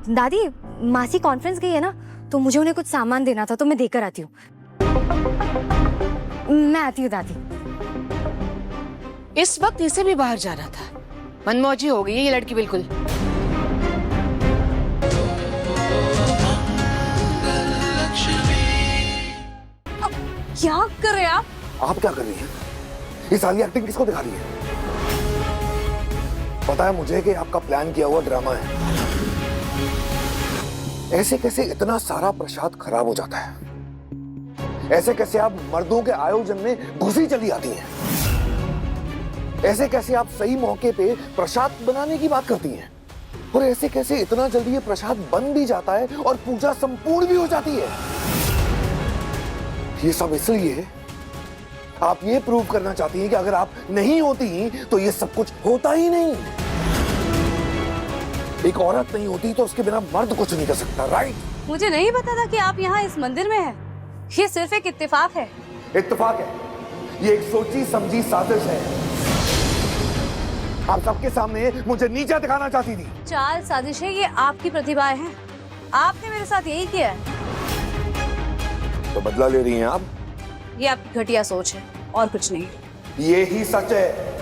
दादी, मासी कॉन्फ्रेंस गई है ना, तो मुझे उन्हें कुछ सामान देना था, तो मैं देकर आती हूँ। मैं आती हूँ दादी। इस वक्त इसे भी बाहर जाना था। मनमौजी हो गई है ये लड़की बिल्कुल। क्या कर रहे हैं आप? आप क्या कर रही हैं? ये सारी एक्टिंग किसको दिखा रही है? पता है मुझे कि आपका प्लान किया हुआ ड्रामा है। ऐसे कैसे इतना सारा प्रसाद खराब हो जाता है? ऐसे कैसे आप मर्दों के आयोजन में घुसी चली आती हैं? ऐसे कैसे आप सही मौके पे प्रसाद बनाने की बात करती हैं? और ऐसे कैसे इतना जल्दी ये प्रसाद बन भी जाता है और पूजा संपूर्ण भी हो जाती है? ये सब इसलिए आप ये प्रूव करना चाहती हैं कि अगर आप नहीं होती तो ये सब कुछ होता ही नहीं। एक औरत नहीं होती तो उसके बिना मर्द कुछ नहीं कर सकता, राइट? मुझे नहीं पता था कि आप यहाँ इस मंदिर में हैं। ये सिर्फ एक इत्तेफाक है। इत्तेफाक है? ये एक सोची समझी साजिश है। आप सबके सामने मुझे नीचा दिखाना चाहती थी। चाल साजिशें ये आपकी प्रतिभाएं हैं। आपने मेरे साथ यही किया है। तो बदला ले रही हैं आप? ये आपकी घटिया सोच है और कुछ नहीं। ये ही सच है।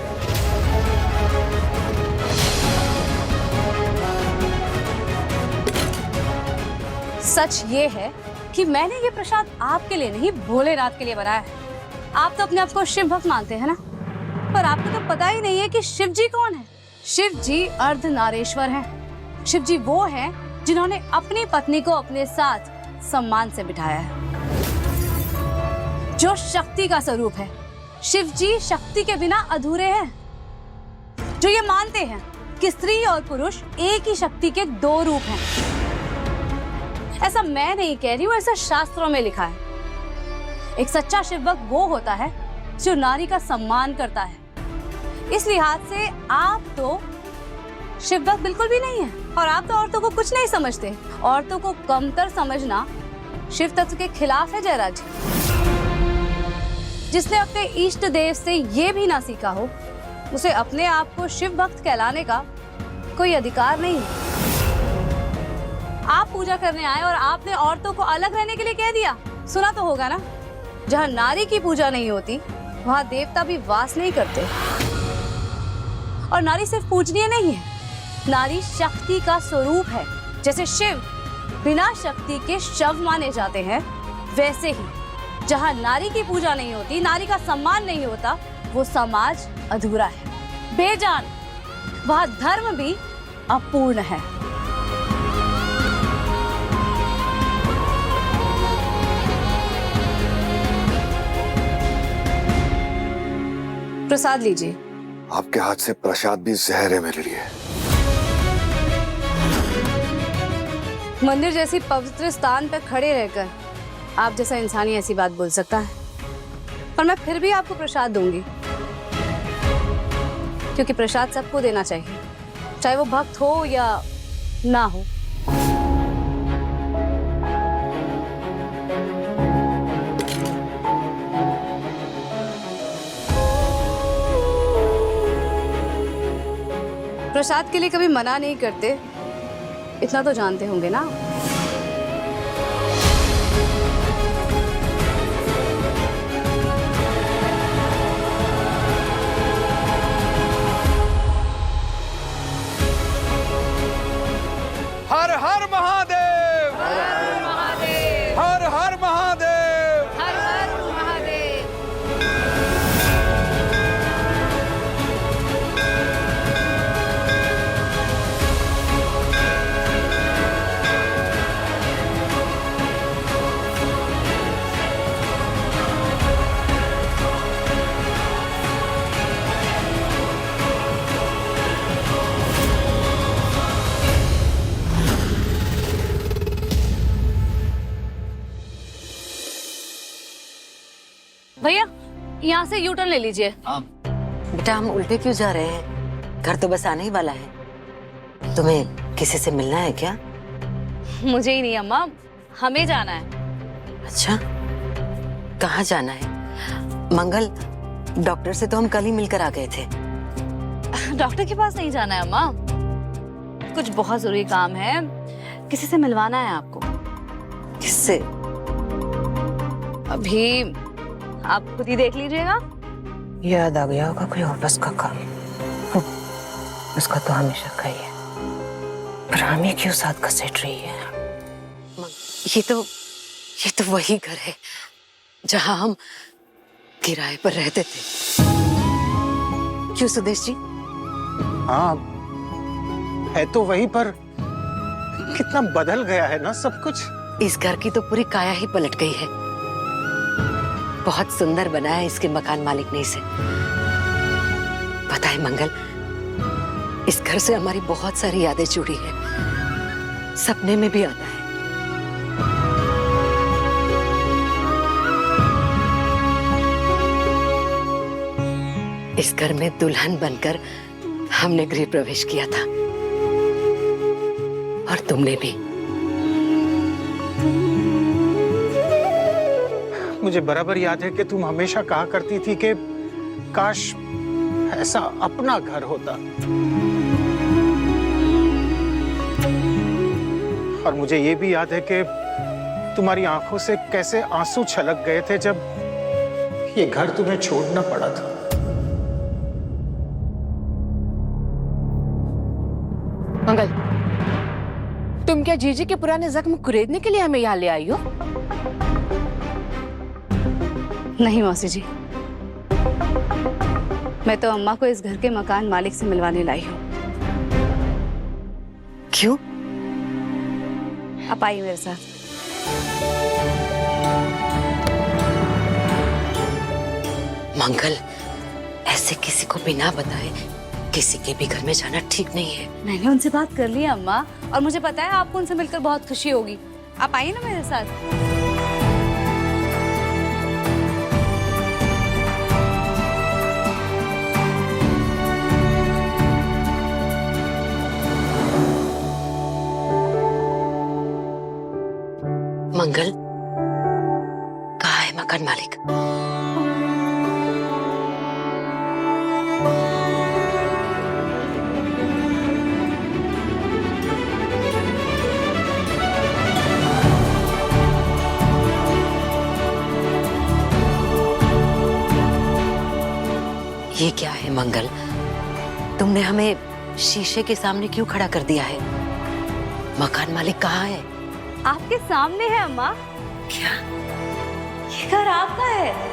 सच ये है कि मैंने ये प्रसाद आपके लिए नहीं, भोलेनाथ के लिए बनाया है। आप तो अपने आप को शिव भक्त मानते हैं ना, पर आपको तो पता ही नहीं है कि शिव जी कौन है। शिव जी अर्धनारेश्वर हैं। शिव जी वो हैं जिन्होंने अपनी पत्नी को अपने साथ सम्मान से बिठाया है, जो शक्ति का स्वरूप है। शिव जी शक्ति के बिना अधूरे हैं, जो ये मानते हैं कि स्त्री और पुरुष एक ही शक्ति के दो रूप हैं। ऐसा मैं नहीं कह रही हूँ, ऐसा शास्त्रों में लिखा है। एक सच्चा शिव भक्त वो होता है जो नारी का सम्मान करता है। इस लिहाज से आप तो शिव भक्त बिल्कुल भी नहीं है, और आप तो औरतों को कुछ नहीं समझते। औरतों को कमतर समझना शिव तत्व के खिलाफ है जयराज। जिसने अपने इष्ट देव से ये भी ना सीखा हो, उसे अपने आप को शिव भक्त कहलाने का कोई अधिकार नहीं है। आप पूजा करने आए और आपने औरतों को अलग रहने के लिए कह दिया। सुना तो होगा ना, जहाँ नारी की पूजा नहीं होती वहाँ देवता भी वास नहीं करते। और नारी सिर्फ पूजनीय नहीं है, नारी शक्ति का स्वरूप है। जैसे शिव बिना शक्ति के शव माने जाते हैं, वैसे ही जहाँ नारी की पूजा नहीं होती, नारी का सम्मान नहीं होता, वो समाज अधूरा है, बेजान। वहाँ धर्म भी अपूर्ण है। प्रसाद लीजिए। आपके हाथ से प्रसाद भी जहर है मेरे लिए। मंदिर जैसी पवित्र स्थान पर खड़े रहकर आप जैसा इंसान ही ऐसी बात बोल सकता है, पर मैं फिर भी आपको प्रसाद दूंगी, क्योंकि प्रसाद सबको देना चाहिए, चाहे वो भक्त हो या ना हो। प्रसाद के लिए कभी मना नहीं करते, इतना तो जानते होंगे ना। हर हर महादेव, हर हर महादेव, हर हर महादेव, हर हर महादेव। भैया यहाँ से यू टर्न ले लीजिए। बेटा हम उल्टे क्यों जा रहे हैं? घर तो बस आने ही वाला है। तुम्हें किसी से मिलना है क्या? मुझे ही नहीं अम्मा, हमें जाना है। अच्छा, कहाँ जाना है? मंगल, डॉक्टर से तो हम कल ही मिलकर आ गए थे। डॉक्टर के पास नहीं जाना है अम्मा, कुछ बहुत जरूरी काम है। किसी से मिलवाना है आपको। किससे? अभी आप खुद ही देख लीजिएगा। याद आ गया होगा कोई ऑफिस का काम। उसका तो हमेशा का ही है, पर हम ये क्यों साथ घसीट रही है? ये तो वही घर है जहां हम किराए पर रहते थे। क्यों सुदेश जी? हाँ, है तो वही, पर कितना बदल गया है ना सब कुछ। इस घर की तो पूरी काया ही पलट गई है। बहुत सुंदर बनाया है इसके मकान मालिक ने इसे। पता है मंगल, इस घर से हमारी बहुत सारी यादें जुड़ी हैं। सपने में भी आता है। इस घर में दुल्हन बनकर हमने गृह प्रवेश किया था, और तुमने भी। मुझे बराबर याद है कि तुम हमेशा कहा करती थी कि काश ऐसा अपना घर होता। और मुझे ये भी याद है कि तुम्हारी आंखों से कैसे आंसू छलक गए थे जब ये घर तुम्हें छोड़ना पड़ा था। मंगल, तुम क्या जीजी के पुराने जख्म कुरेदने के लिए हमें यहाँ ले आई हो? नहीं मौसी जी, मैं तो अम्मा को इस घर के मकान मालिक से मिलवाने लाई हूँ। क्यों? आप आइए मेरे साथ। मंगल, ऐसे किसी को बिना बताए किसी के भी घर में जाना ठीक नहीं है। मैंने उनसे बात कर ली है अम्मा, और मुझे पता है आपको उनसे मिलकर बहुत खुशी होगी। आप आइए ना मेरे साथ। मंगल, कहाँ है मकान मालिक? ये क्या है मंगल? तुमने हमें शीशे के सामने क्यों खड़ा कर दिया है? मकान मालिक कहाँ है? आपके सामने है अम्मा। क्या? ये घर आपका है।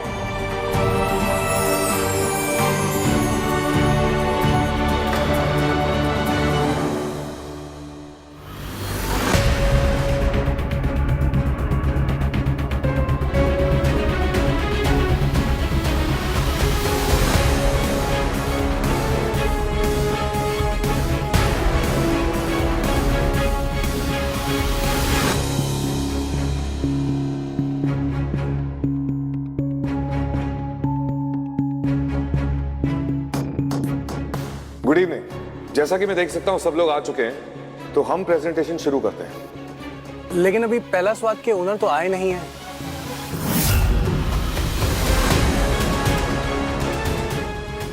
Good evening. जैसा कि मैं देख सकता हूं सब लोग आ चुके हैं, तो हम प्रेजेंटेशन शुरू करते हैं। लेकिन अभी पहला स्वाद के ओनर तो आए नहीं हैं।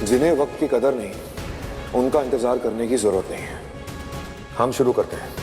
जिन्हें वक्त की कदर नहीं, उनका इंतजार करने की जरूरत नहीं है। हम शुरू करते हैं।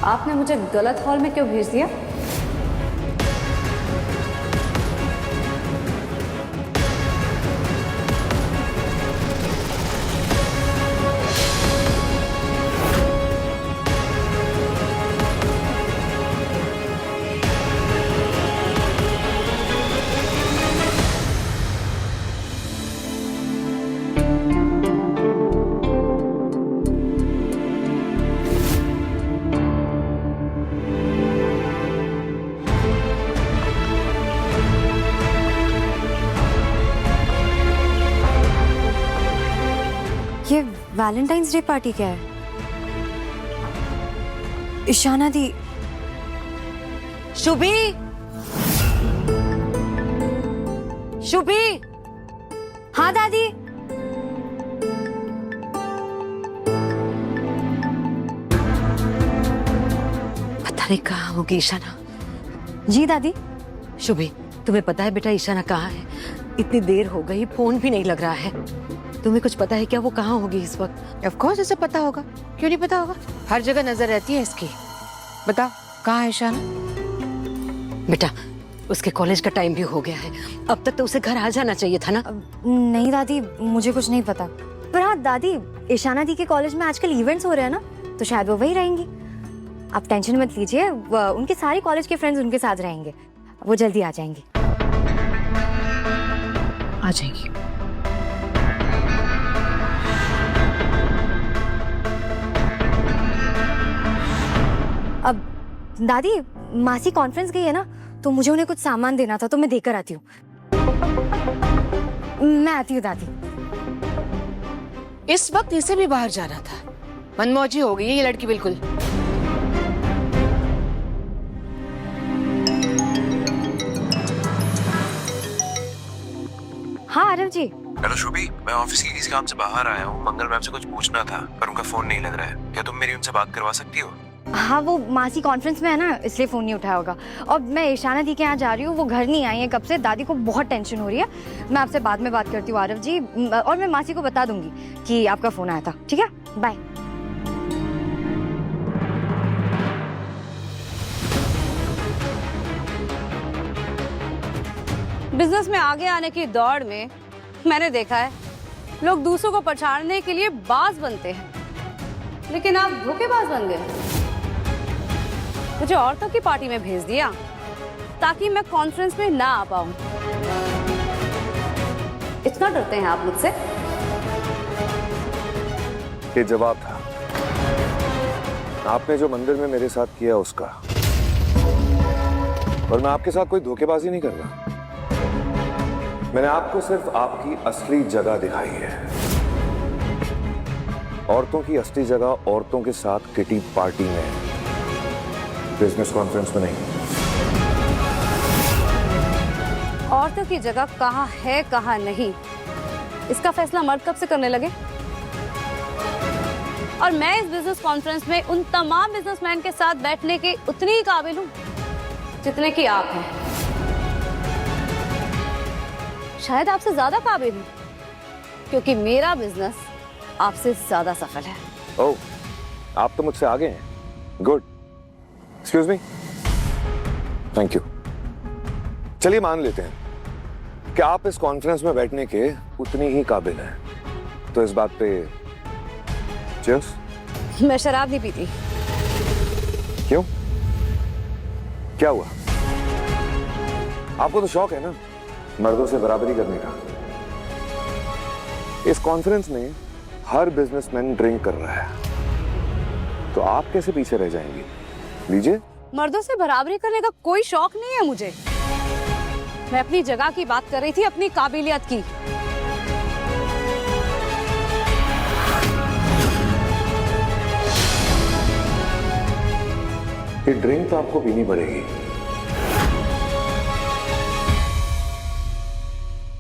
आपने मुझे गलत हॉल में क्यों भेज दिया? वैलेंटाइंस डे पार्टी क्या है? ईशाना दी। शुभी, शुभी, हाँ दादी। पता नहीं कहाँ होगी ईशाना। जी दादी। शुभी, तुम्हें पता है बेटा ईशाना कहाँ है? इतनी देर हो गई, फोन भी नहीं लग रहा है। तुम्हें कुछ पता है क्या वो कहाँ होगी इस वक्त? ऑफ कोर्स इसे पता होगा, क्यों नहीं पता होगा? हर जगह नजर रहती है इसकी। बताओ कहाँ है ईशाना? बेटा उसके कॉलेज का टाइम भी हो गया है, अब तक तो उसे घर आ जाना चाहिए था ना। नहीं दादी, मुझे कुछ नहीं पता। पर हाँ दादी, ईशाना दी के कॉलेज में आजकल इवेंट्स हो रहे हैं ना, तो शायद वो वही रहेंगी। आप टेंशन मत लीजिए, उनके सारे कॉलेज के फ्रेंड्स उनके साथ रहेंगे, वो जल्दी आ जाएंगे। आ जाएंगी। अब दादी, मासी कॉन्फ्रेंस गई है ना, तो मुझे उन्हें कुछ सामान देना था, तो मैं देकर आती हूँ। मैं आती हूँ दादी। इस वक्त इसे भी बाहर जाना था। मनमौजी हो गई है ये लड़की बिल्कुल। हाँ आरव जी। हेलो शुभी, मैं ऑफिस के किसी काम से बाहर आया हूँ। मंगल मैम से कुछ पूछना था पर उनका फोन नहीं लग रहा है। क्या तुम मेरी उनसे बात करवा सकती हो? हाँ, वो मासी कॉन्फ्रेंस में है ना, इसलिए फोन नहीं उठाया होगा। और मैं ईशाना दी के यहाँ जा रही हूँ, वो घर नहीं आई है कब से। दादी को बहुत टेंशन हो रही है। मैं आपसे बाद में बात करती हूँ आरव जी, और मैं मासी को बता दूंगी कि आपका फोन आया था। ठीक है, बाय। बिजनेस में आगे आने की दौड़ में मैंने देखा है लोग दूसरों को पछाड़ने के लिए बाज बनते हैं, लेकिन आप धोखेबाज बन गए। मुझे औरतों की पार्टी में भेज दिया ताकि मैं कॉन्फ्रेंस में ना आ पाऊं। इतना डरते हैं आप मुझसे? ये जवाब था आपने जो मंदिर में मेरे साथ किया उसका। और मैं आपके साथ कोई धोखेबाजी नहीं कर रहा। मैंने आपको सिर्फ आपकी असली जगह दिखाई है। औरतों की असली जगह औरतों के साथ किटी पार्टी में, बिजनेस कॉन्फ्रेंस में नहीं। औरतों की जगह कहाँ है कहाँ नहीं, इसका फैसला मर्द कब से करने लगे? और मैं इस बिजनेस कॉन्फ्रेंस में उन तमाम बिजनेसमैन के साथ बैठने के उतनी ही काबिल हूँ जितने कि आप हैं। शायद आपसे ज्यादा काबिल हूँ, क्योंकि मेरा बिजनेस आपसे ज्यादा सफल है। ओह, आप तो मुझसे आगे हैं। Good. Excuse me. Thank you. चलिए मान लेते हैं कि आप इस कॉन्फ्रेंस में बैठने के उतनी ही काबिल हैं। तो इस बात पे चीयर्स। मैं शराब नहीं पीती। क्यों? क्या हुआ? आपको तो शौक है ना मर्दों से बराबरी करने का। इस कॉन्फ्रेंस में हर बिजनेसमैन ड्रिंक कर रहा है, तो आप कैसे पीछे रह जाएंगी? लीजिए। मर्दों से बराबरी करने का कोई शौक नहीं है मुझे। मैं अपनी जगह की बात कर रही थी, अपनी काबिलियत की। ये ड्रिंक तो आपको पीनी पड़ेगी।